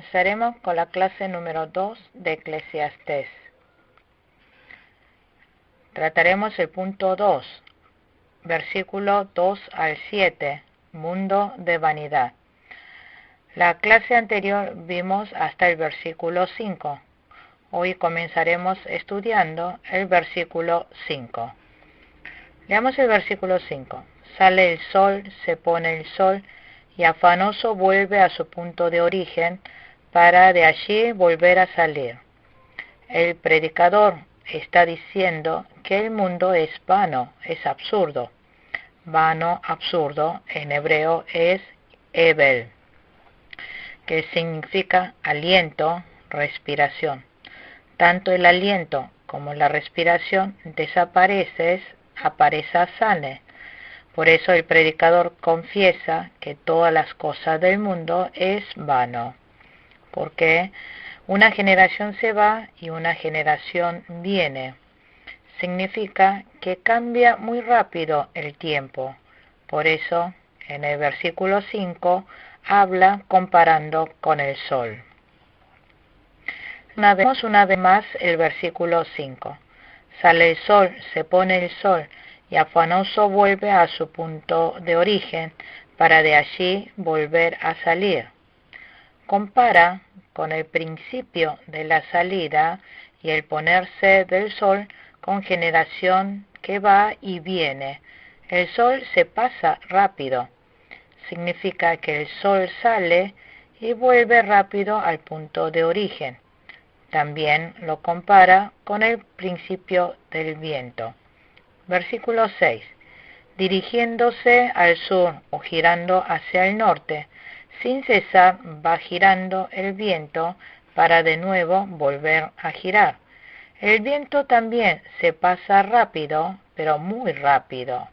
Comenzaremos con la clase número 2 de Eclesiastés. Trataremos el punto 2, versículo 2 al 7, mundo de vanidad. La clase anterior vimos hasta el versículo 5. Hoy comenzaremos estudiando el versículo 5. Leamos el versículo 5. Sale el sol, se pone el sol, y afanoso vuelve a su punto de origen, para de allí volver a salir. El predicador está diciendo que el mundo es vano, es absurdo. Vano, absurdo, en hebreo es hebel, que significa aliento, respiración. Tanto el aliento como la respiración desaparece, sale. Por eso el predicador confiesa que todas las cosas del mundo es vano, porque una generación se va y una generación viene. Significa que cambia muy rápido el tiempo. Por eso, en el versículo 5, habla comparando con el sol. Vemos una vez más el versículo 5. Sale el sol, se pone el sol, y afanoso vuelve a su punto de origen, para de allí volver a salir. Compara con el principio de la salida y el ponerse del sol con generación que va y viene. El sol se pasa rápido. Significa que el sol sale y vuelve rápido al punto de origen. También lo compara con el principio del viento. Versículo 6. Dirigiéndose al sur o girando hacia el norte, sin cesar va girando el viento para de nuevo volver a girar. El viento también se pasa rápido, pero muy rápido.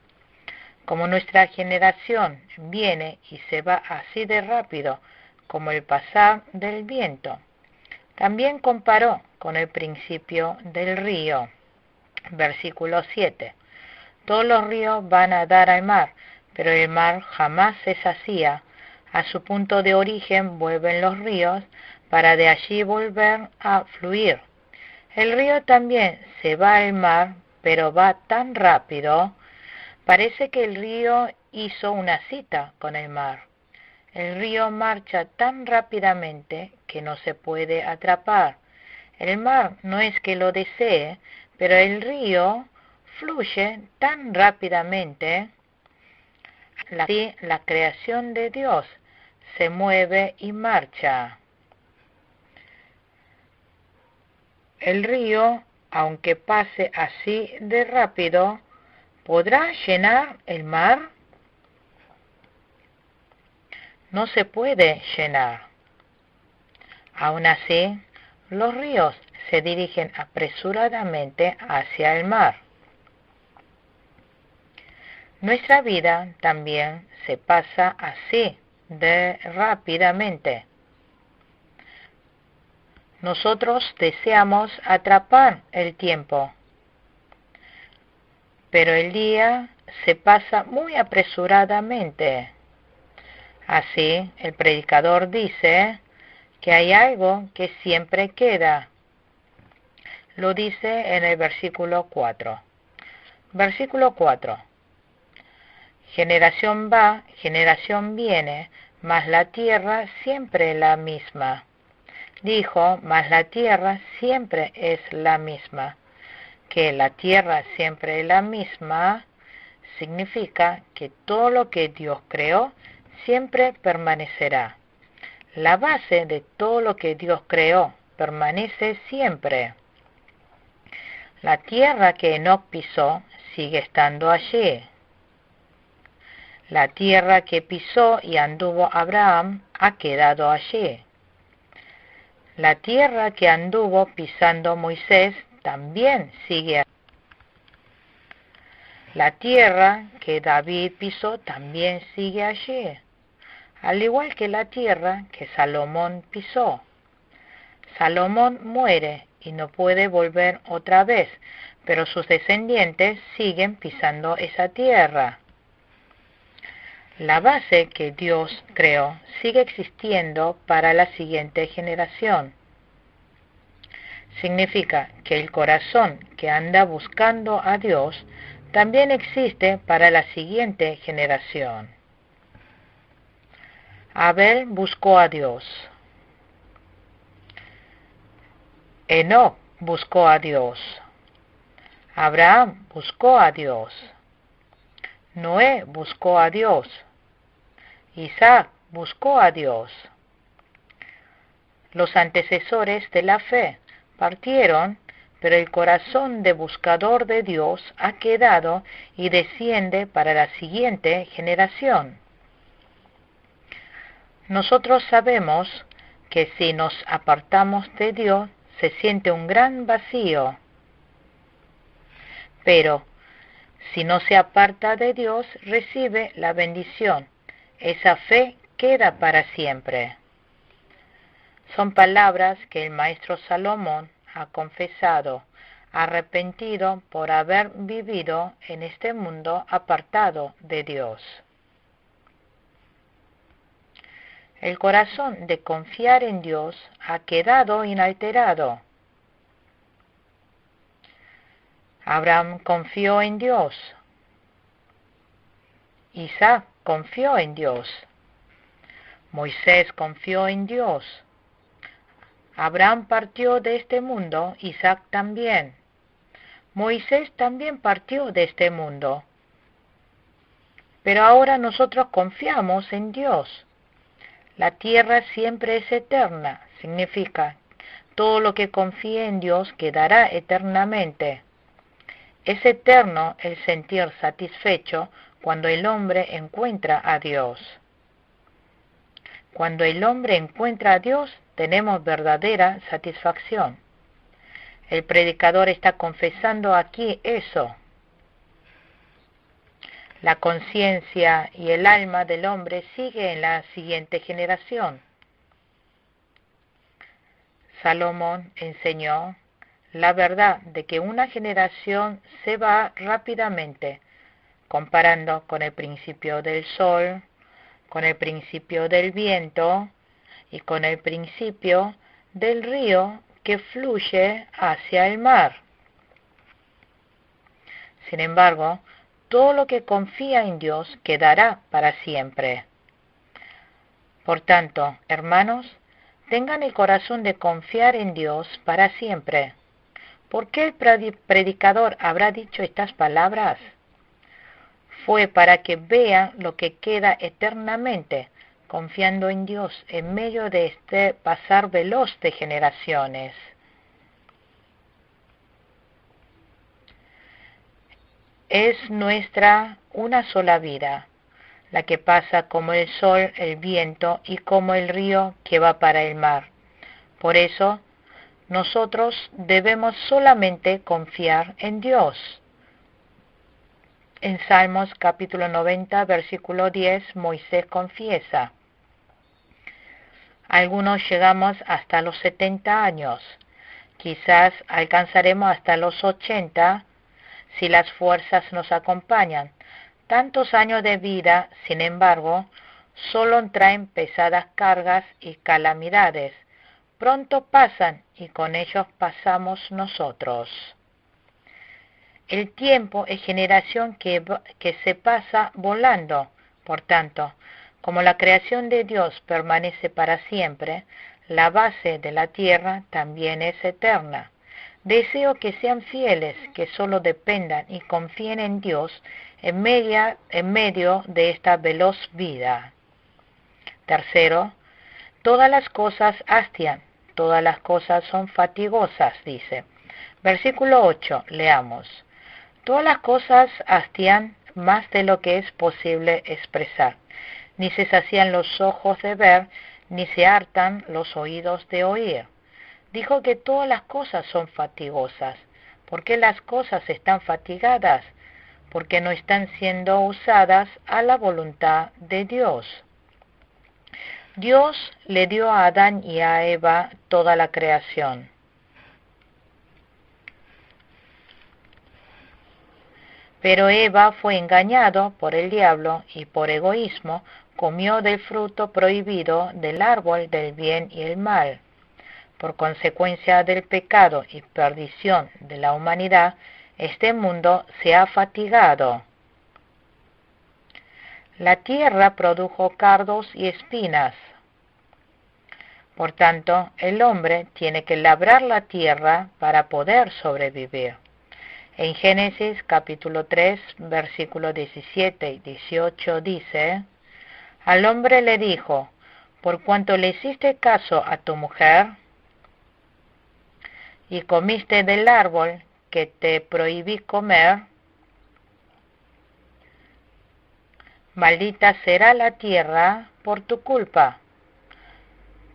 Como nuestra generación viene y se va así de rápido como el pasar del viento. También comparó con el principio del río. Versículo 7. Todos los ríos van a dar al mar, pero el mar jamás se sacía. A su punto de origen vuelven los ríos, para de allí volver a fluir. El río también se va al mar, pero va tan rápido. Parece que el río hizo una cita con el mar. El río marcha tan rápidamente que no se puede atrapar. El mar no es que lo desee, pero el río fluye tan rápidamente. Así la creación de Dios se mueve y marcha. El río, aunque pase así de rápido, ¿podrá llenar el mar? No se puede llenar. Aún así, los ríos se dirigen apresuradamente hacia el mar. Nuestra vida también se pasa así de rápidamente. Nosotros deseamos atrapar el tiempo, pero el día se pasa muy apresuradamente. Así, el predicador dice que hay algo que siempre queda. Lo dice en el versículo 4. Versículo 4. Generación va, generación viene, mas la tierra siempre la misma. Dijo, mas la tierra siempre es la misma. Que la tierra siempre es la misma significa que todo lo que Dios creó siempre permanecerá. La base de todo lo que Dios creó permanece siempre. La tierra que Enoc pisó sigue estando allí. La tierra que pisó y anduvo Abraham ha quedado allí. La tierra que anduvo pisando Moisés también sigue allí. La tierra que David pisó también sigue allí, al igual que la tierra que Salomón pisó. Salomón muere y no puede volver otra vez, pero sus descendientes siguen pisando esa tierra. La base que Dios creó sigue existiendo para la siguiente generación. Significa que el corazón que anda buscando a Dios también existe para la siguiente generación. Abel buscó a Dios. Enoc buscó a Dios. Abraham buscó a Dios. Noé buscó a Dios. Isaac buscó a Dios. Los antecesores de la fe partieron, pero el corazón de buscador de Dios ha quedado y desciende para la siguiente generación. Nosotros sabemos que si nos apartamos de Dios, se siente un gran vacío. Pero si no se aparta de Dios, recibe la bendición. Esa fe queda para siempre. Son palabras que el maestro Salomón ha confesado, arrepentido por haber vivido en este mundo apartado de Dios. El corazón de confiar en Dios ha quedado inalterado. Abraham confió en Dios. Isaac confió en Dios. Moisés confió en Dios. Abraham partió de este mundo, Isaac también. Moisés también partió de este mundo. Pero ahora nosotros confiamos en Dios. La tierra siempre es eterna, significa todo lo que confíe en Dios quedará eternamente. Es eterno el sentir satisfecho cuando el hombre encuentra a Dios. Cuando el hombre encuentra a Dios, tenemos verdadera satisfacción. El predicador está confesando aquí eso. La conciencia y el alma del hombre sigue en la siguiente generación. Salomón enseñó la verdad de que una generación se va rápidamente, comparando con el principio del sol, con el principio del viento y con el principio del río que fluye hacia el mar. Sin embargo, todo lo que confía en Dios quedará para siempre. Por tanto, hermanos, tengan el corazón de confiar en Dios para siempre. ¿Por qué el predicador habrá dicho estas palabras? Fue para que vean lo que queda eternamente, confiando en Dios en medio de este pasar veloz de generaciones. Es nuestra una sola vida, la que pasa como el sol, el viento y como el río que va para el mar. Por eso, nosotros debemos solamente confiar en Dios. En Salmos capítulo 90, versículo 10, Moisés confiesa: algunos llegamos hasta los 70 años, quizás alcanzaremos hasta los 80 si las fuerzas nos acompañan. Tantos años de vida, sin embargo, solo traen pesadas cargas y calamidades. Pronto pasan y con ellos pasamos nosotros. El tiempo es generación que se pasa volando. Por tanto, como la creación de Dios permanece para siempre, la base de la tierra también es eterna. Deseo que sean fieles, que solo dependan y confíen en Dios en medio de esta veloz vida. Tercero, todas las cosas hastian, todas las cosas son fatigosas, dice. Versículo 8, leamos. Todas las cosas hastian más de lo que es posible expresar. Ni se sacían los ojos de ver, ni se hartan los oídos de oír. Dijo que todas las cosas son fatigosas. ¿Por qué las cosas están fatigadas? Porque no están siendo usadas a la voluntad de Dios. Dios le dio a Adán y a Eva toda la creación. Pero Eva fue engañado por el diablo y por egoísmo comió del fruto prohibido del árbol del bien y el mal. Por consecuencia del pecado y perdición de la humanidad, este mundo se ha fatigado. La tierra produjo cardos y espinas. Por tanto, el hombre tiene que labrar la tierra para poder sobrevivir. En Génesis capítulo 3, versículos 17 y 18 dice: Al hombre le dijo: por cuanto le hiciste caso a tu mujer y comiste del árbol que te prohibí comer, maldita será la tierra por tu culpa.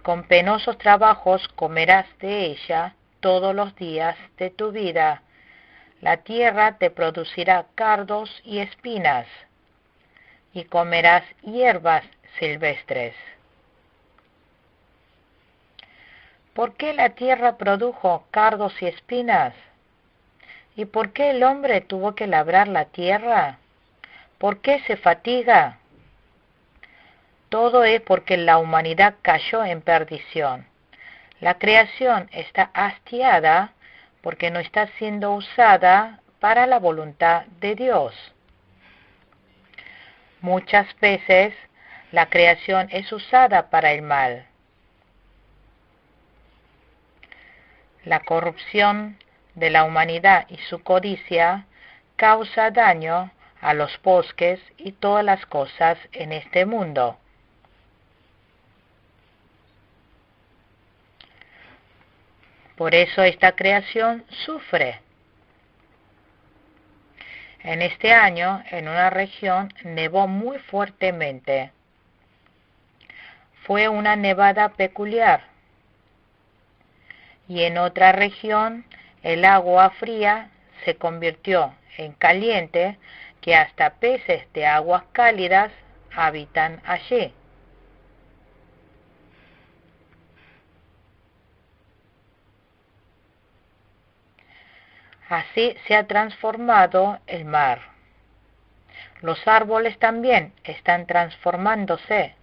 Con penosos trabajos comerás de ella todos los días de tu vida. La tierra te producirá cardos y espinas, y comerás hierbas silvestres. ¿Por qué la tierra produjo cardos y espinas? ¿Y por qué el hombre tuvo que labrar la tierra? ¿Por qué se fatiga? Todo es porque la humanidad cayó en perdición. La creación está hastiada porque no está siendo usada para la voluntad de Dios. Muchas veces la creación es usada para el mal. La corrupción de la humanidad y su codicia causa daño a los bosques y todas las cosas en este mundo. Por eso esta creación sufre. En este año, en una región, nevó muy fuertemente. Fue una nevada peculiar. Y en otra región, el agua fría se convirtió en caliente, que hasta peces de aguas cálidas habitan allí. Así se ha transformado el mar. Los árboles también están transformándose.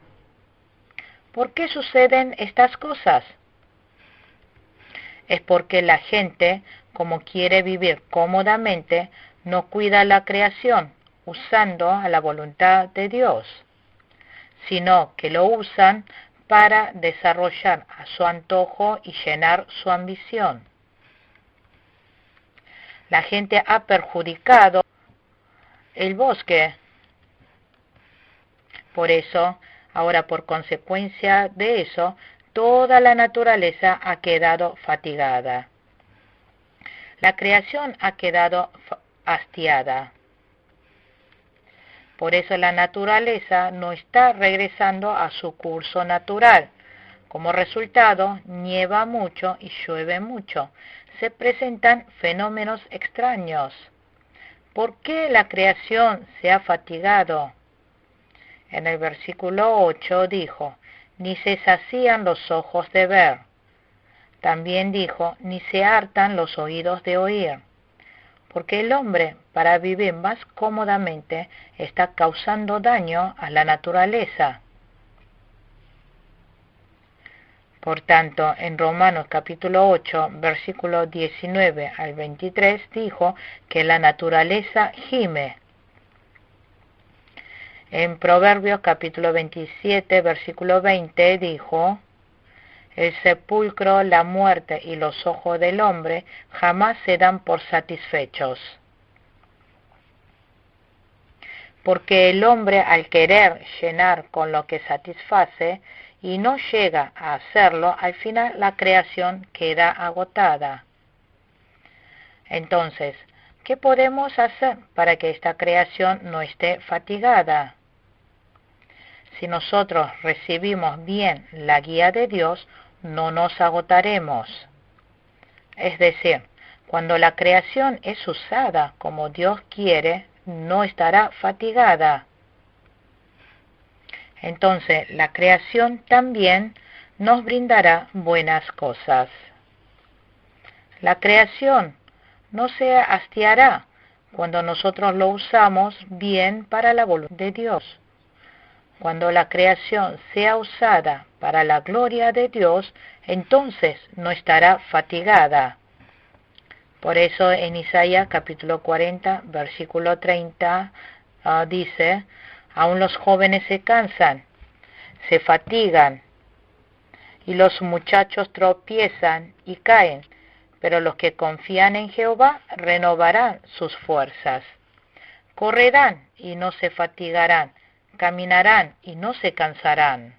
¿Por qué suceden estas cosas? Es porque la gente, como quiere vivir cómodamente, no cuida la creación usando a la voluntad de Dios, sino que lo usan para desarrollar a su antojo y llenar su ambición. La gente ha perjudicado el bosque. Por eso, ahora por consecuencia de eso, toda la naturaleza ha quedado fatigada. La creación ha quedado hastiada. Por eso la naturaleza no está regresando a su curso natural. Como resultado, nieva mucho y llueve mucho. Se presentan fenómenos extraños. ¿Por qué la creación se ha fatigado? En el versículo 8 dijo: ni se sacían los ojos de ver. También dijo: ni se hartan los oídos de oír. Porque el hombre, para vivir más cómodamente, está causando daño a la naturaleza. Por tanto, en Romanos capítulo 8, versículo 19 al 23, dijo que la naturaleza gime. En Proverbios capítulo 27, versículo 20, dijo: el sepulcro, la muerte y los ojos del hombre jamás se dan por satisfechos. Porque el hombre, al querer llenar con lo que satisface y no llega a hacerlo, al final la creación queda agotada. Entonces, ¿qué podemos hacer para que esta creación no esté fatigada? Si nosotros recibimos bien la guía de Dios, no nos agotaremos. Es decir, cuando la creación es usada como Dios quiere, no estará fatigada. Entonces, la creación también nos brindará buenas cosas. La creación no se hastiará cuando nosotros lo usamos bien para la voluntad de Dios. Cuando la creación sea usada para la gloria de Dios, entonces no estará fatigada. Por eso en Isaías capítulo 40, versículo 30, dice, aún los jóvenes se cansan, se fatigan, y los muchachos tropiezan y caen, pero los que confían en Jehová renovarán sus fuerzas. Correrán y no se fatigarán, caminarán y no se cansarán.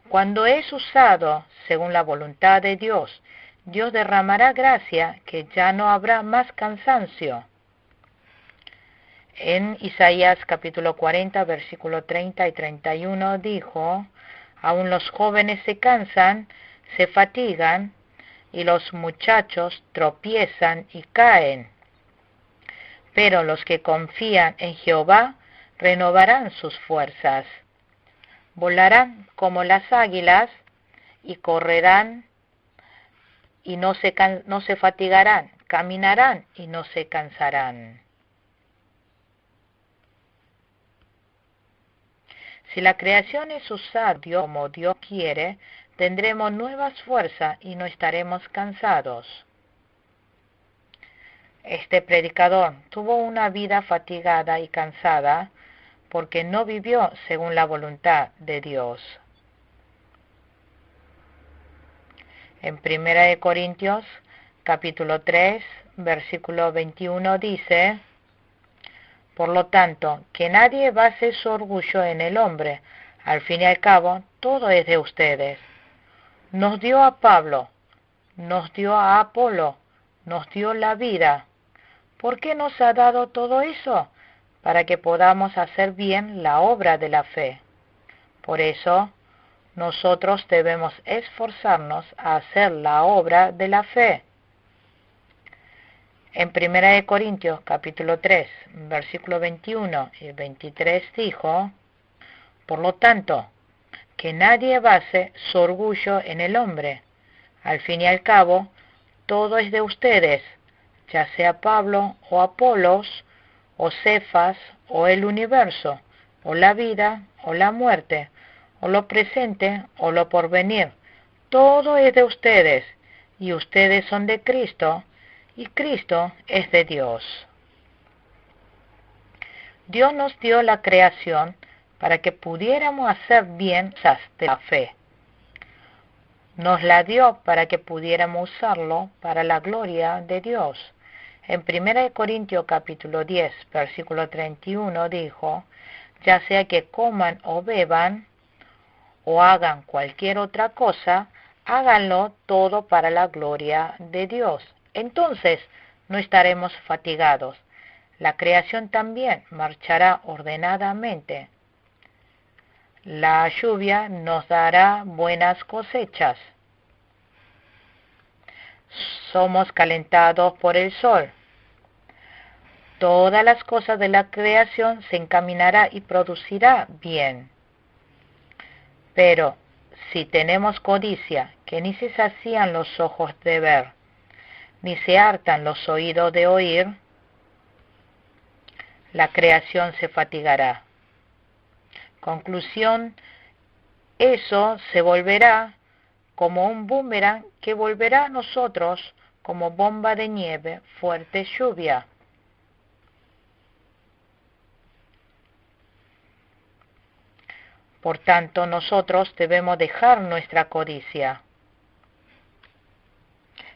Cuando es usado según la voluntad de Dios, Dios derramará gracia que ya no habrá más cansancio. En Isaías capítulo 40, versículo 30 y 31 dijo, aún los jóvenes se cansan, se fatigan, y los muchachos tropiezan y caen. Pero los que confían en Jehová renovarán sus fuerzas. Volarán como las águilas y correrán y no se fatigarán, caminarán y no se cansarán. Si la creación es usada como Dios quiere, tendremos nuevas fuerzas y no estaremos cansados. Este predicador tuvo una vida fatigada y cansada porque no vivió según la voluntad de Dios. En 1 Corintios capítulo 3, versículo 21 dice, por lo tanto, que nadie base su orgullo en el hombre, al fin y al cabo, todo es de ustedes. Nos dio a Pablo, nos dio a Apolo, nos dio la vida. ¿Por qué nos ha dado todo eso? Para que podamos hacer bien la obra de la fe. Por eso, nosotros debemos esforzarnos a hacer la obra de la fe. En 1 Corintios capítulo 3, versículo 21 y 23 dijo, por lo tanto, que nadie base su orgullo en el hombre. Al fin y al cabo, todo es de ustedes, ya sea Pablo o Apolos, o Cefas, o el universo, o la vida, o la muerte, o lo presente, o lo porvenir. Todo es de ustedes, y ustedes son de Cristo, y Cristo es de Dios. Dios nos dio la creación para que pudiéramos hacer bien de la fe. Nos la dio para que pudiéramos usarlo para la gloria de Dios. En 1 Corintios capítulo 10, versículo 31 dijo, ya sea que coman o beban, o hagan cualquier otra cosa, háganlo todo para la gloria de Dios. Entonces no estaremos fatigados. La creación también marchará ordenadamente. La lluvia nos dará buenas cosechas. Somos calentados por el sol. Todas las cosas de la creación se encaminará y producirá bien. Pero si tenemos codicia, que ni se sacían los ojos de ver, ni se hartan los oídos de oír, la creación se fatigará. Conclusión, eso se volverá como un boomerang que volverá a nosotros como bomba de nieve, fuerte lluvia. Por tanto, nosotros debemos dejar nuestra codicia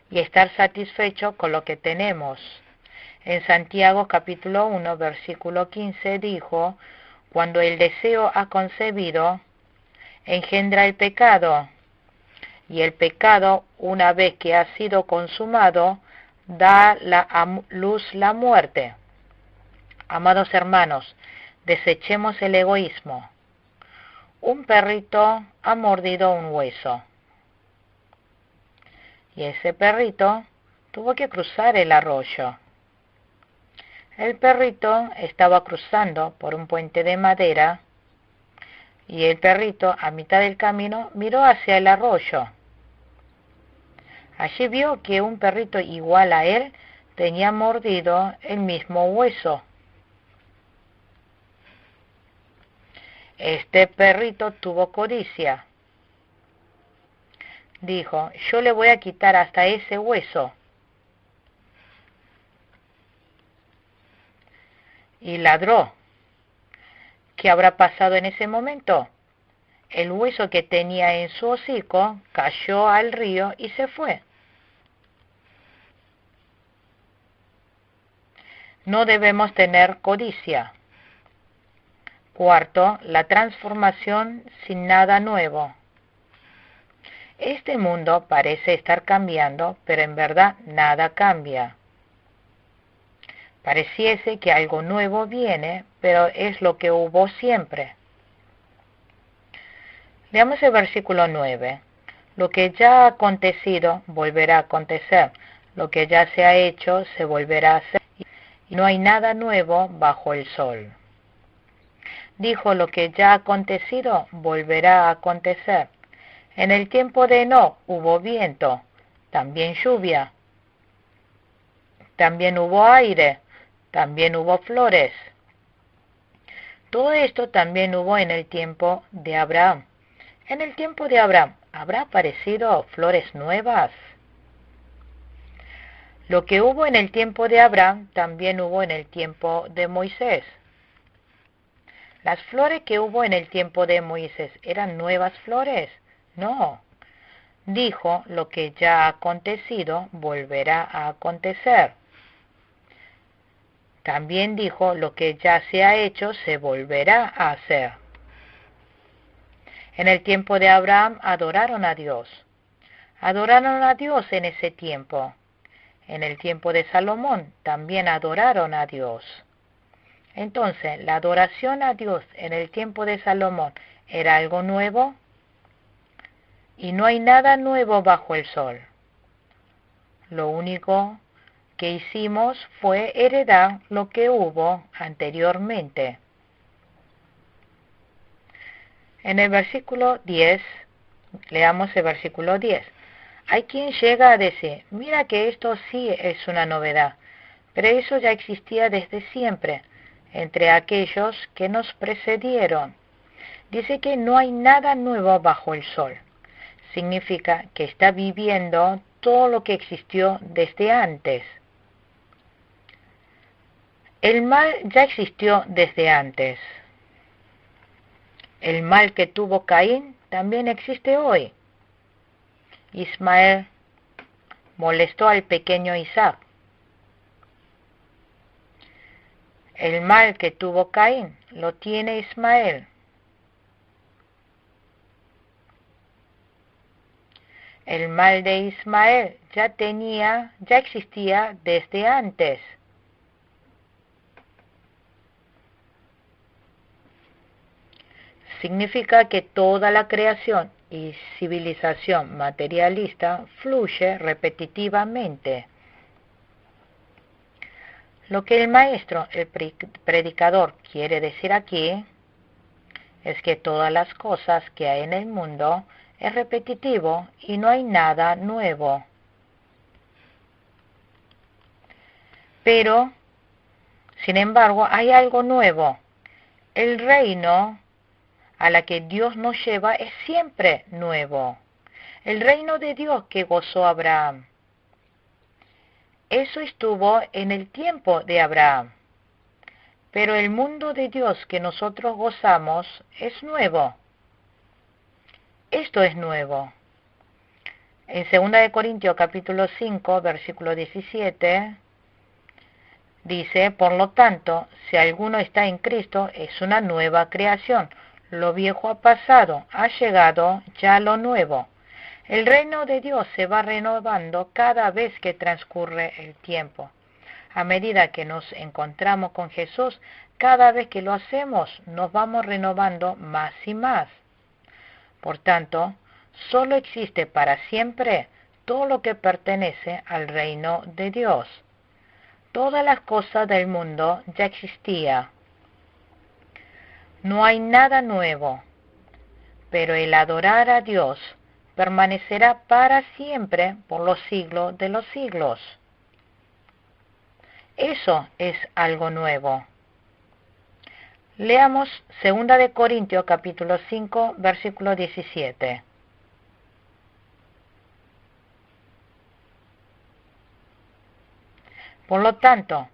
y estar satisfechos con lo que tenemos. En Santiago capítulo 1, versículo 15 dijo, cuando el deseo ha concebido, engendra el pecado, y el pecado, una vez que ha sido consumado, da a luz la muerte. Amados hermanos, desechemos el egoísmo. Un perrito ha mordido un hueso, y ese perrito tuvo que cruzar el arroyo. El perrito estaba cruzando por un puente de madera, y el perrito, a mitad del camino, miró hacia el arroyo. Allí vio que un perrito igual a él tenía mordido el mismo hueso. Este perrito tuvo codicia. Dijo, yo le voy a quitar hasta ese hueso. Y ladró. ¿Qué habrá pasado en ese momento? El hueso que tenía en su hocico cayó al río y se fue. No debemos tener codicia. Cuarto, la transformación sin nada nuevo. Este mundo parece estar cambiando, pero en verdad nada cambia. Pareciese que algo nuevo viene, pero es lo que hubo siempre. Leamos el versículo 9. Lo que ya ha acontecido volverá a acontecer. Lo que ya se ha hecho se volverá a hacer. Y no hay nada nuevo bajo el sol. Dijo, lo que ya ha acontecido volverá a acontecer. En el tiempo de Enoc hubo viento, también lluvia, también hubo aire, también hubo flores. Todo esto también hubo en el tiempo de Abraham. En el tiempo de Abraham, ¿habrá aparecido flores nuevas? Lo que hubo en el tiempo de Abraham, también hubo en el tiempo de Moisés. ¿Las flores que hubo en el tiempo de Moisés eran nuevas flores? No. Dijo, lo que ya ha acontecido volverá a acontecer. También dijo, lo que ya se ha hecho se volverá a hacer. En el tiempo de Abraham adoraron a Dios. Adoraron a Dios en ese tiempo. En el tiempo de Salomón también adoraron a Dios. Entonces, ¿la adoración a Dios en el tiempo de Salomón era algo nuevo? Y no hay nada nuevo bajo el sol. Lo único que hicimos fue heredar lo que hubo anteriormente. En el versículo 10, leamos el versículo 10. Hay quien llega a decir, mira que esto sí es una novedad, pero eso ya existía desde siempre, entre aquellos que nos precedieron. Dice que no hay nada nuevo bajo el sol. Significa que está viviendo todo lo que existió desde antes. El mal ya existió desde antes. El mal que tuvo Caín también existe hoy. Ismael molestó al pequeño Isaac. El mal que tuvo Caín lo tiene Ismael. El mal de Ismael ya existía desde antes. Significa que toda la creación y civilización materialista fluye repetitivamente. Lo que el maestro, el predicador, quiere decir aquí es que todas las cosas que hay en el mundo es repetitivo y no hay nada nuevo. Pero, sin embargo, hay algo nuevo. El reino a la que Dios nos lleva es siempre nuevo. El reino de Dios que gozó Abraham. Eso estuvo en el tiempo de Abraham. Pero el mundo de Dios que nosotros gozamos es nuevo. Esto es nuevo. En 2 Corintios capítulo 5, versículo 17, dice, por lo tanto, si alguno está en Cristo, es una nueva creación. Lo viejo ha pasado, ha llegado ya lo nuevo. El reino de Dios se va renovando cada vez que transcurre el tiempo. A medida que nos encontramos con Jesús, cada vez que lo hacemos, nos vamos renovando más y más. Por tanto, solo existe para siempre todo lo que pertenece al reino de Dios. Todas las cosas del mundo ya existían. No hay nada nuevo, pero el adorar a Dios permanecerá para siempre por los siglos de los siglos. Eso es algo nuevo. Leamos 2 de Corintios capítulo 5, versículo 17. Por lo tanto,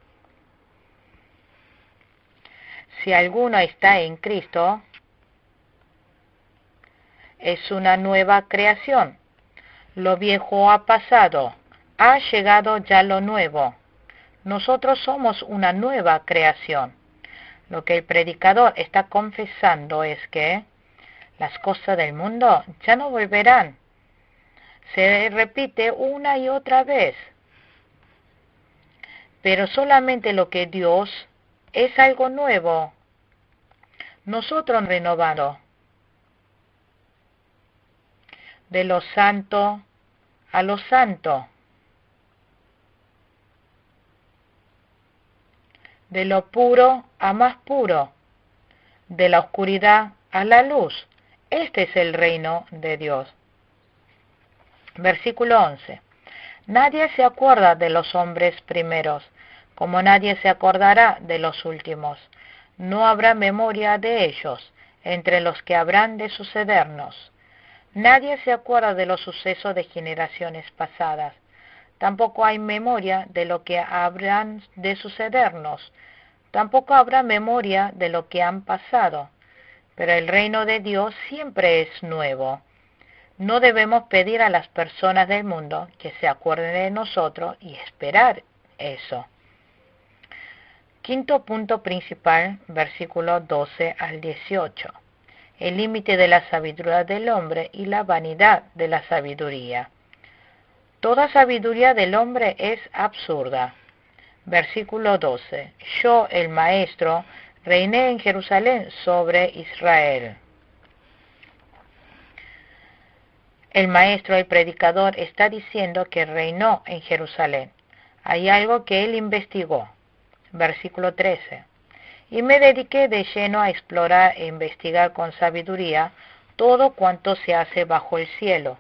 si alguno está en Cristo, es una nueva creación. Lo viejo ha pasado, ha llegado ya lo nuevo. Nosotros somos una nueva creación. Lo que el predicador está confesando es que las cosas del mundo ya no volverán. Se repite una y otra vez. Pero solamente lo que Dios es algo nuevo. Nosotros renovado. De lo santo a lo santo. De lo puro a más puro. De la oscuridad a la luz. Este es el reino de Dios. Versículo 11. Nadie se acuerda de los hombres primeros, como nadie se acordará de los últimos. No habrá memoria de ellos, entre los que habrán de sucedernos. Nadie se acuerda de los sucesos de generaciones pasadas. Tampoco hay memoria de lo que habrán de sucedernos. Tampoco habrá memoria de lo que han pasado. Pero el reino de Dios siempre es nuevo. No debemos pedir a las personas del mundo que se acuerden de nosotros y esperar eso. Quinto punto principal, versículo 12 al 18. El límite de la sabiduría del hombre y la vanidad de la sabiduría. Toda sabiduría del hombre es absurda. Versículo 12. Yo, el maestro, reiné en Jerusalén sobre Israel. El maestro, el predicador, está diciendo que reinó en Jerusalén. Hay algo que él investigó. Versículo 13. Y me dediqué de lleno a explorar e investigar con sabiduría todo cuanto se hace bajo el cielo.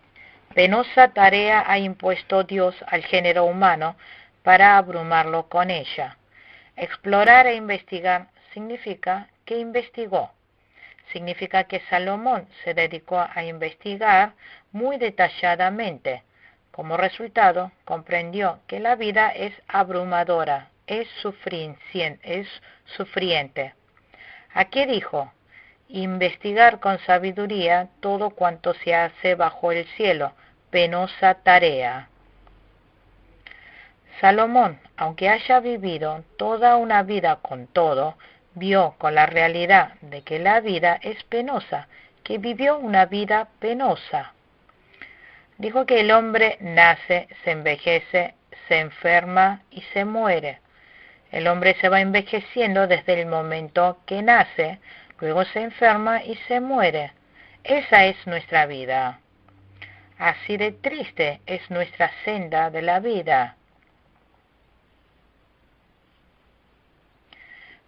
Penosa tarea ha impuesto Dios al género humano para abrumarlo con ella. Explorar e investigar significa que investigó. Significa que Salomón se dedicó a investigar muy detalladamente. Como resultado, comprendió que la vida es abrumadora, es sufriente. Aquí dijo, investigar con sabiduría todo cuanto se hace bajo el cielo, penosa tarea. Salomón, aunque haya vivido toda una vida con todo, vio con la realidad de que la vida es penosa, que vivió una vida penosa. Dijo que el hombre nace, se envejece, se enferma y se muere. El hombre se va envejeciendo desde el momento que nace, luego se enferma y se muere. Esa es nuestra vida. Así de triste es nuestra senda de la vida.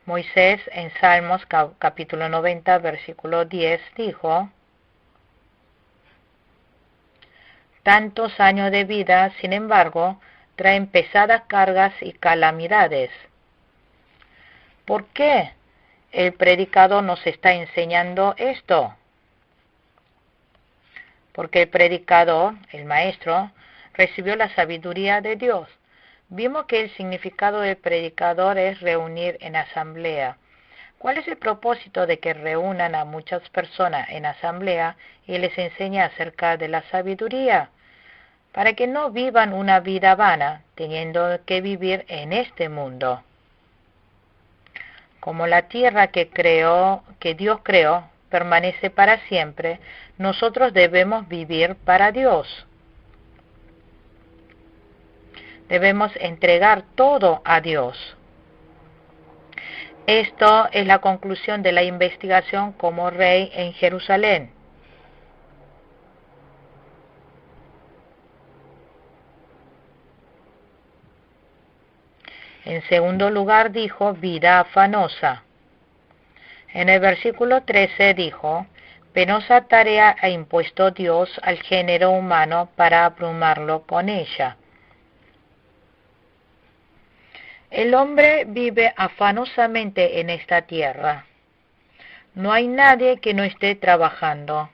Moisés en Salmos capítulo 90, versículo 10 dijo, tantos años de vida, sin embargo, traen pesadas cargas y calamidades. ¿Por qué el predicador nos está enseñando esto? Porque el predicador, el maestro, recibió la sabiduría de Dios. Vimos que el significado del predicador es reunir en asamblea. ¿Cuál es el propósito de que reúnan a muchas personas en asamblea y les enseñe acerca de la sabiduría? Para que no vivan una vida vana, teniendo que vivir en este mundo. Como la tierra que Dios creó, permanece para siempre, nosotros debemos vivir para Dios. Debemos entregar todo a Dios. Esto es la conclusión de la investigación como rey en Jerusalén. En segundo lugar dijo vida afanosa. En el versículo 13 dijo, penosa tarea ha impuesto Dios al género humano para abrumarlo con ella. El hombre vive afanosamente en esta tierra. No hay nadie que no esté trabajando.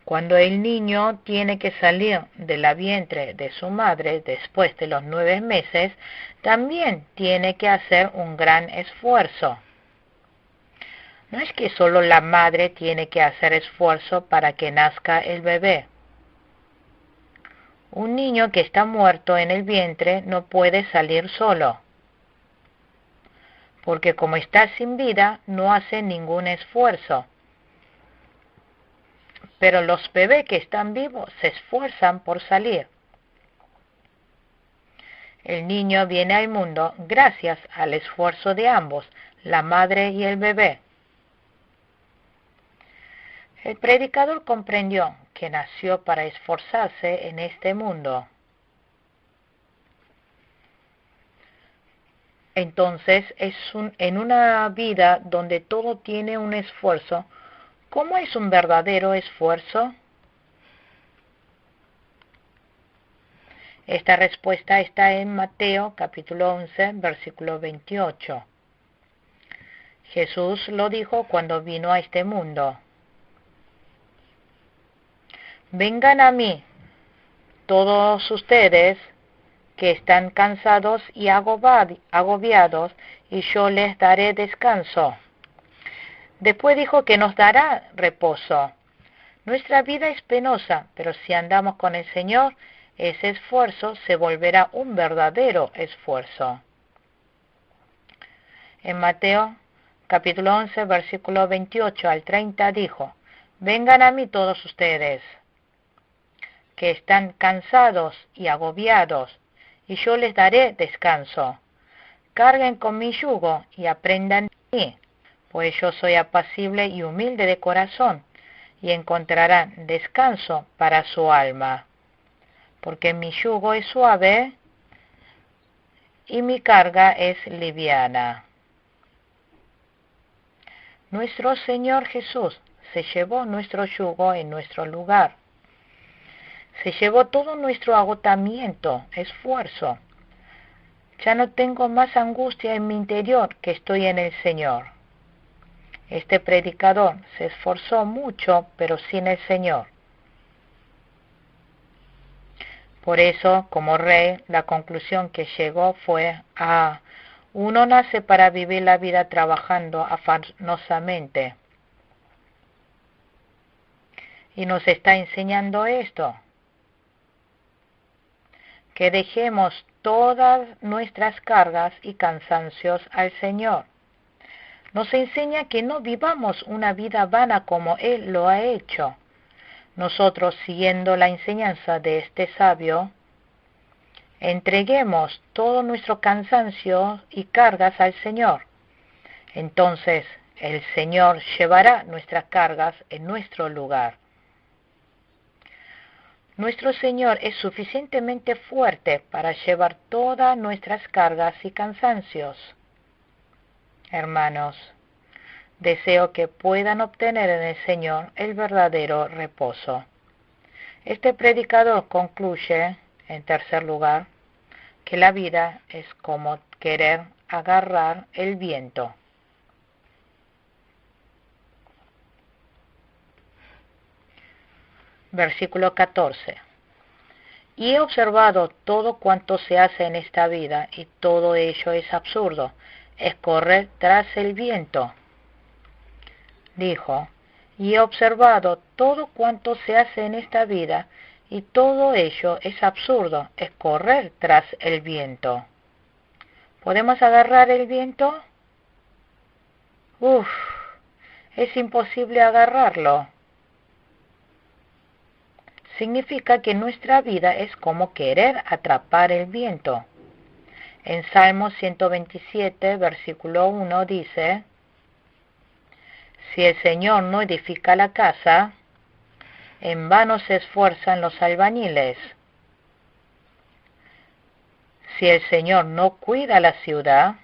Cuando el niño tiene que salir de la vientre de su madre después de los 9 meses, también tiene que hacer un gran esfuerzo. No es que solo la madre tiene que hacer esfuerzo para que nazca el bebé. Un niño que está muerto en el vientre no puede salir solo, porque como está sin vida no hace ningún esfuerzo. Pero los bebés que están vivos se esfuerzan por salir. El niño viene al mundo gracias al esfuerzo de ambos, la madre y el bebé. El predicador comprendió que nació para esforzarse en este mundo. Entonces, en una vida donde todo tiene un esfuerzo, ¿cómo es un verdadero esfuerzo? Esta respuesta está en Mateo capítulo 11, versículo 28. Jesús lo dijo cuando vino a este mundo. Vengan a mí, todos ustedes que están cansados y agobiados, y yo les daré descanso. Después dijo que nos dará reposo. Nuestra vida es penosa, pero si andamos con el Señor, ese esfuerzo se volverá un verdadero esfuerzo. En Mateo capítulo 11, versículo 28 al 30 dijo, vengan a mí todos ustedes que están cansados y agobiados, y yo les daré descanso. Carguen con mi yugo y aprendan de mí, pues yo soy apacible y humilde de corazón, y encontrarán descanso para su alma. Porque mi yugo es suave y mi carga es liviana. Nuestro Señor Jesús se llevó nuestro yugo en nuestro lugar. Se llevó todo nuestro agotamiento, esfuerzo. Ya no tengo más angustia en mi interior que estoy en el Señor. Este predicador se esforzó mucho, pero sin el Señor. Por eso, como rey, la conclusión que llegó fue, uno nace para vivir la vida trabajando afanosamente. Y nos está enseñando esto. Que dejemos todas nuestras cargas y cansancios al Señor. Nos enseña que no vivamos una vida vana como Él lo ha hecho. Nosotros, siguiendo la enseñanza de este sabio, entreguemos todo nuestro cansancio y cargas al Señor. Entonces, el Señor llevará nuestras cargas en nuestro lugar. Nuestro Señor es suficientemente fuerte para llevar todas nuestras cargas y cansancios. Hermanos, deseo que puedan obtener en el Señor el verdadero reposo. Este predicador concluye, en tercer lugar, que la vida es como querer agarrar el viento. Versículo 14. Y he observado todo cuanto se hace en esta vida, y todo ello es absurdo, es correr tras el viento. Dijo, y he observado todo cuanto se hace en esta vida, y todo ello es absurdo, es correr tras el viento. ¿Podemos agarrar el viento? Es imposible agarrarlo. Significa que nuestra vida es como querer atrapar el viento. En Salmo 127, versículo 1 dice, si el Señor no edifica la casa, en vano se esfuerzan los albañiles. Si el Señor no cuida la ciudad,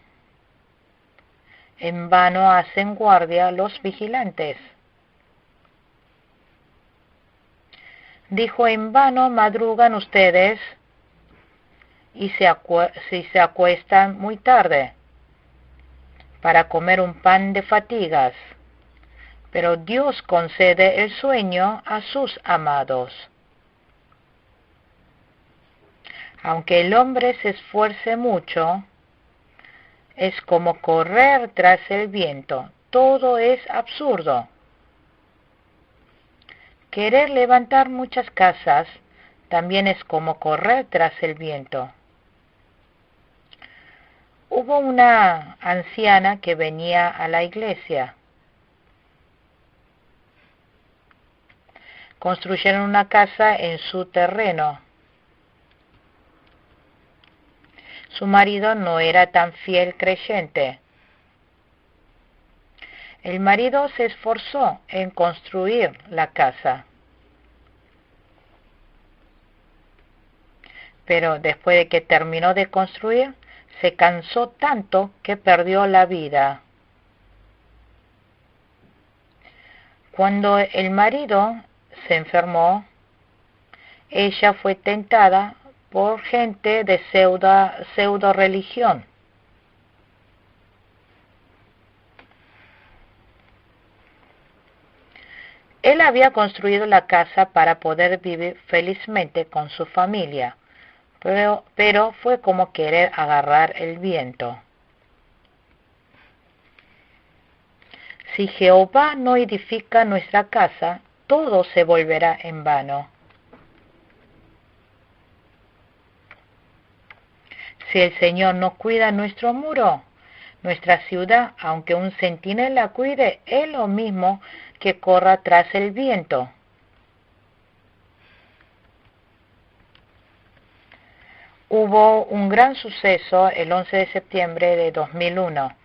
en vano hacen guardia los vigilantes. Dijo, en vano madrugan ustedes y si se acuestan muy tarde para comer un pan de fatigas. Pero Dios concede el sueño a sus amados. Aunque el hombre se esfuerce mucho, es como correr tras el viento. Todo es absurdo. Querer levantar muchas casas también es como correr tras el viento. Hubo una anciana que venía a la iglesia. Construyeron una casa en su terreno. Su marido no era tan fiel creyente. El marido se esforzó en construir la casa. Pero después de que terminó de construir, se cansó tanto que perdió la vida. Cuando el marido se enfermó, ella fue tentada por gente de pseudo religión. Él había construido la casa para poder vivir felizmente con su familia, pero fue como querer agarrar el viento. Si Jehová no edifica nuestra casa, todo se volverá en vano. Si el Señor no cuida nuestro muro, nuestra ciudad, aunque un centinela cuide, es lo mismo que corra tras el viento. Hubo un gran suceso el 11 de septiembre de 2001.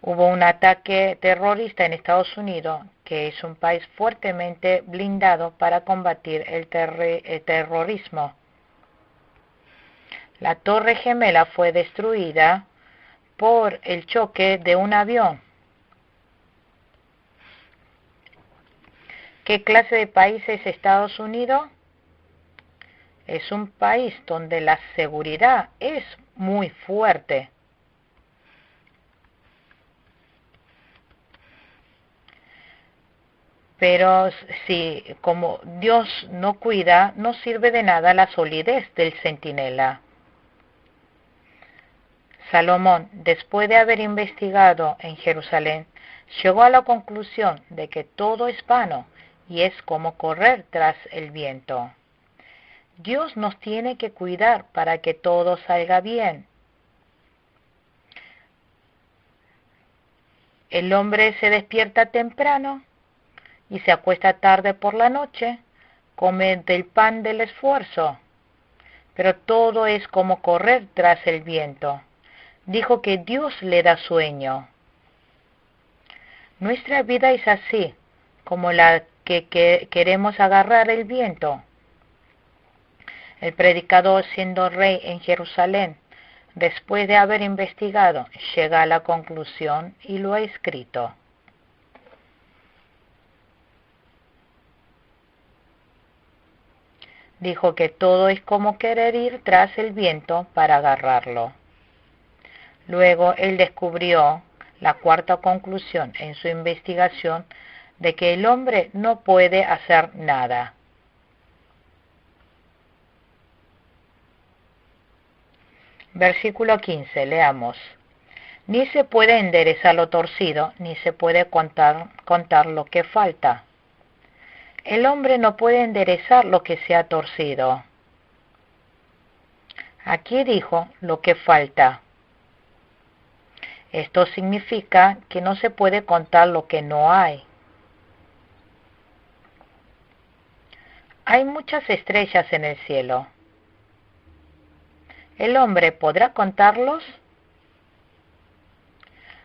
Hubo un ataque terrorista en Estados Unidos, que es un país fuertemente blindado para combatir el terrorismo. La Torre Gemela fue destruida por el choque de un avión. ¿Qué clase de país es Estados Unidos? Es un país donde la seguridad es muy fuerte. Pero si como Dios no cuida, no sirve de nada la solidez del centinela. Salomón, después de haber investigado en Jerusalén, llegó a la conclusión de que todo es vano y es como correr tras el viento. Dios nos tiene que cuidar para que todo salga bien. El hombre se despierta temprano y se acuesta tarde por la noche, come del pan del esfuerzo, pero todo es como correr tras el viento. Dijo que Dios le da sueño. Nuestra vida es así, como la que queremos agarrar el viento. El predicador, siendo rey en Jerusalén, después de haber investigado, llega a la conclusión y lo ha escrito. Dijo que todo es como querer ir tras el viento para agarrarlo. Luego él descubrió la cuarta conclusión en su investigación de que el hombre no puede hacer nada. Versículo 15, leamos. Ni se puede enderezar lo torcido, ni se puede contar lo que falta. El hombre no puede enderezar lo que se ha torcido. Aquí dijo lo que falta. Esto significa que no se puede contar lo que no hay. Hay muchas estrellas en el cielo. ¿El hombre podrá contarlos?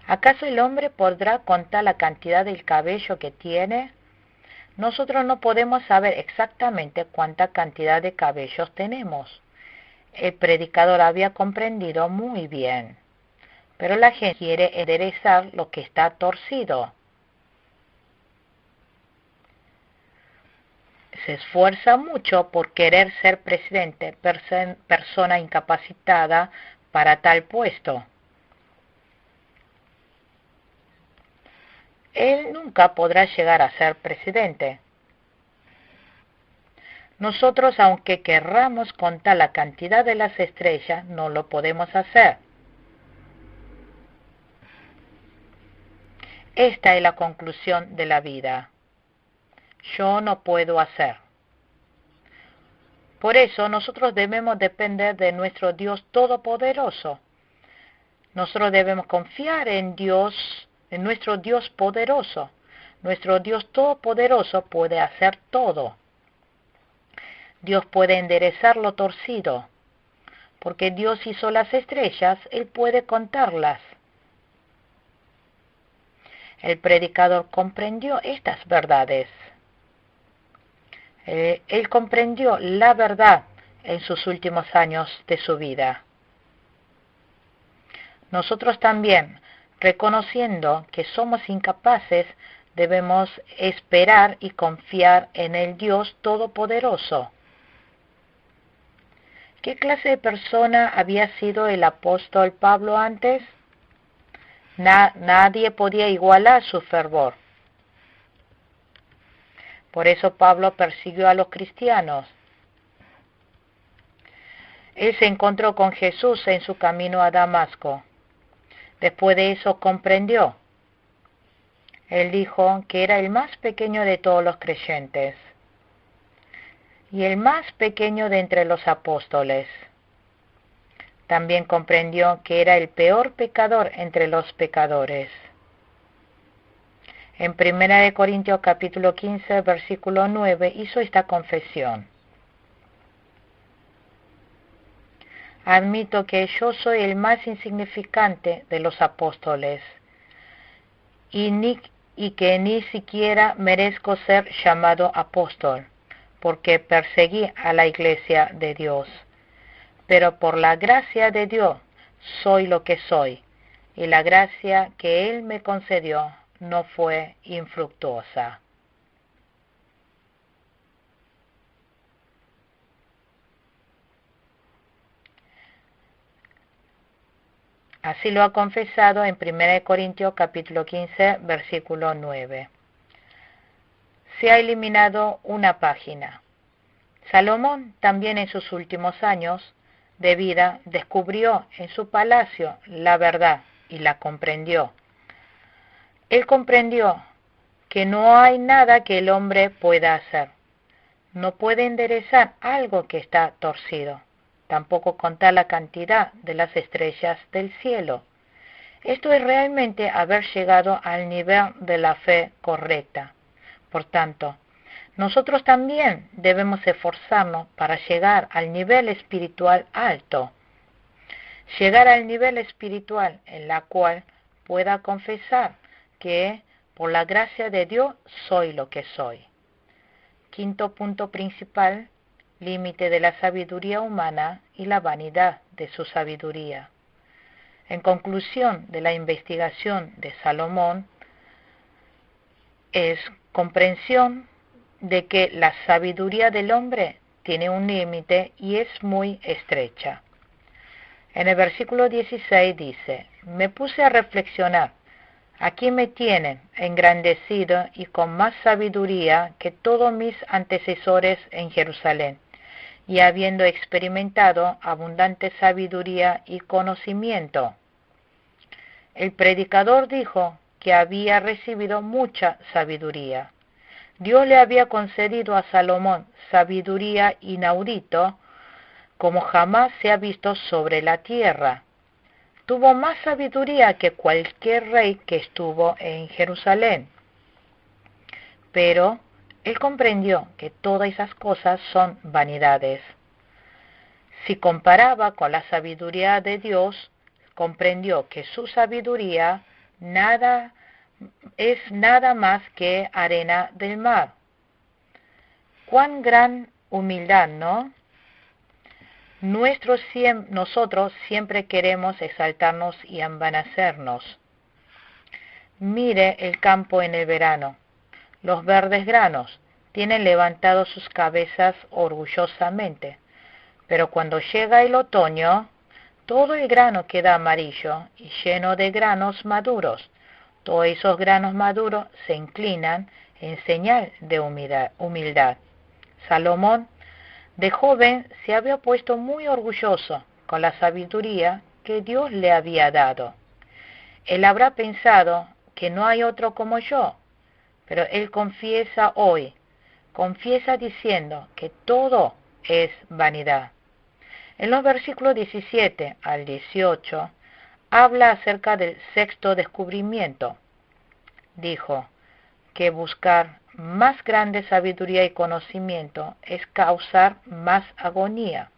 ¿Acaso el hombre podrá contar la cantidad del cabello que tiene? Nosotros no podemos saber exactamente cuánta cantidad de cabellos tenemos. El predicador había comprendido muy bien, pero la gente quiere enderezar lo que está torcido. se esfuerza mucho por querer ser presidente, persona incapacitada para tal puesto. Él nunca podrá llegar a ser presidente. Nosotros, aunque querramos contar la cantidad de las estrellas, no lo podemos hacer. Esta es la conclusión de la vida. Yo no puedo hacer. Por eso nosotros debemos depender de nuestro Dios Todopoderoso. Nosotros debemos confiar en Dios, en nuestro Dios poderoso. Nuestro Dios Todopoderoso puede hacer todo. Dios puede enderezar lo torcido. Porque Dios hizo las estrellas, Él puede contarlas. El predicador comprendió estas verdades. Él comprendió la verdad en sus últimos años de su vida. Nosotros también, reconociendo que somos incapaces, debemos esperar y confiar en el Dios Todopoderoso. ¿Qué clase de persona había sido el apóstol Pablo antes? Nadie podía igualar su fervor. Por eso Pablo persiguió a los cristianos. Él se encontró con Jesús en su camino a Damasco. Después de eso comprendió. Él dijo que era el más pequeño de todos los creyentes y el más pequeño de entre los apóstoles. También comprendió que era el peor pecador entre los pecadores. En 1 Corintios capítulo 15, versículo 9, hizo esta confesión. Admito que yo soy el más insignificante de los apóstoles y que ni siquiera merezco ser llamado apóstol, porque perseguí a la iglesia de Dios. Pero por la gracia de Dios soy lo que soy, y la gracia que Él me concedió no fue infructuosa. Así lo ha confesado en 1 Corintios capítulo 15, versículo 9. Se ha eliminado una página. Salomón también en sus últimos años de vida descubrió en su palacio la verdad y la comprendió. Él comprendió que no hay nada que el hombre pueda hacer. No puede enderezar algo que está torcido, tampoco contar la cantidad de las estrellas del cielo. Esto es realmente haber llegado al nivel de la fe correcta. Por tanto, nosotros también debemos esforzarnos para llegar al nivel espiritual alto. Llegar al nivel espiritual en la cual pueda confesar que por la gracia de Dios soy lo que soy. Quinto punto principal, límite de la sabiduría humana y la vanidad de su sabiduría. En conclusión de la investigación de Salomón, es comprensión de que la sabiduría del hombre tiene un límite y es muy estrecha. En el versículo 16 dice, me puse a reflexionar, aquí me tienen engrandecido y con más sabiduría que todos mis antecesores en Jerusalén, y habiendo experimentado abundante sabiduría y conocimiento. El predicador dijo que había recibido mucha sabiduría. Dios le había concedido a Salomón sabiduría inaudito como jamás se ha visto sobre la tierra. Tuvo más sabiduría que cualquier rey que estuvo en Jerusalén. Pero él comprendió que todas esas cosas son vanidades. Si comparaba con la sabiduría de Dios, comprendió que su sabiduría es nada más que arena del mar. Cuán gran humildad, ¿no? Nosotros siempre queremos exaltarnos y envanecernos. Mire el campo en el verano, los verdes granos, tienen levantado sus cabezas orgullosamente. Pero cuando llega el otoño, todo el grano queda amarillo y lleno de granos maduros. Todos esos granos maduros se inclinan en señal de humildad. Salomón, de joven, se había puesto muy orgulloso con la sabiduría que Dios le había dado. Él habrá pensado que no hay otro como yo, pero él confiesa hoy, confiesa diciendo que todo es vanidad. En los versículos 17 al 18 habla acerca del sexto descubrimiento. Dijo que buscar más grande sabiduría y conocimiento es causar más agonía.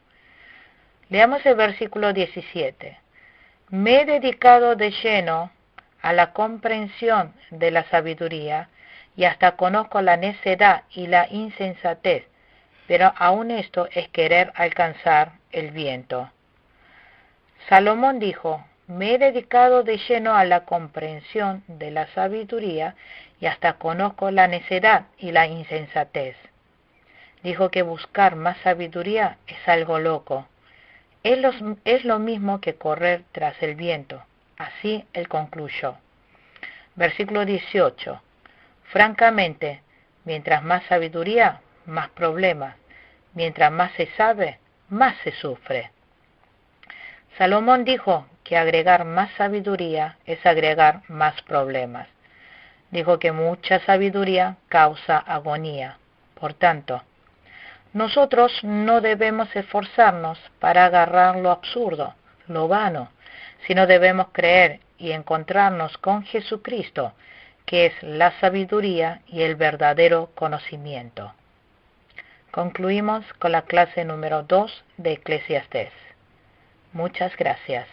Leamos el versículo 17. Me he dedicado de lleno a la comprensión de la sabiduría y hasta conozco la necedad y la insensatez, pero aún esto es querer alcanzar el viento. Salomón dijo, me he dedicado de lleno a la comprensión de la sabiduría y hasta conozco la necedad y la insensatez. Dijo que buscar más sabiduría es algo loco. Es lo mismo que correr tras el viento. Así él concluyó. Versículo 18. Francamente, mientras más sabiduría, más problemas. Mientras más se sabe, más se sufre. Salomón dijo que agregar más sabiduría es agregar más problemas. Dijo que mucha sabiduría causa agonía. Por tanto, nosotros no debemos esforzarnos para agarrar lo absurdo, lo vano, sino debemos creer y encontrarnos con Jesucristo, que es la sabiduría y el verdadero conocimiento. Concluimos con la clase número 2 de Eclesiastés. Muchas gracias.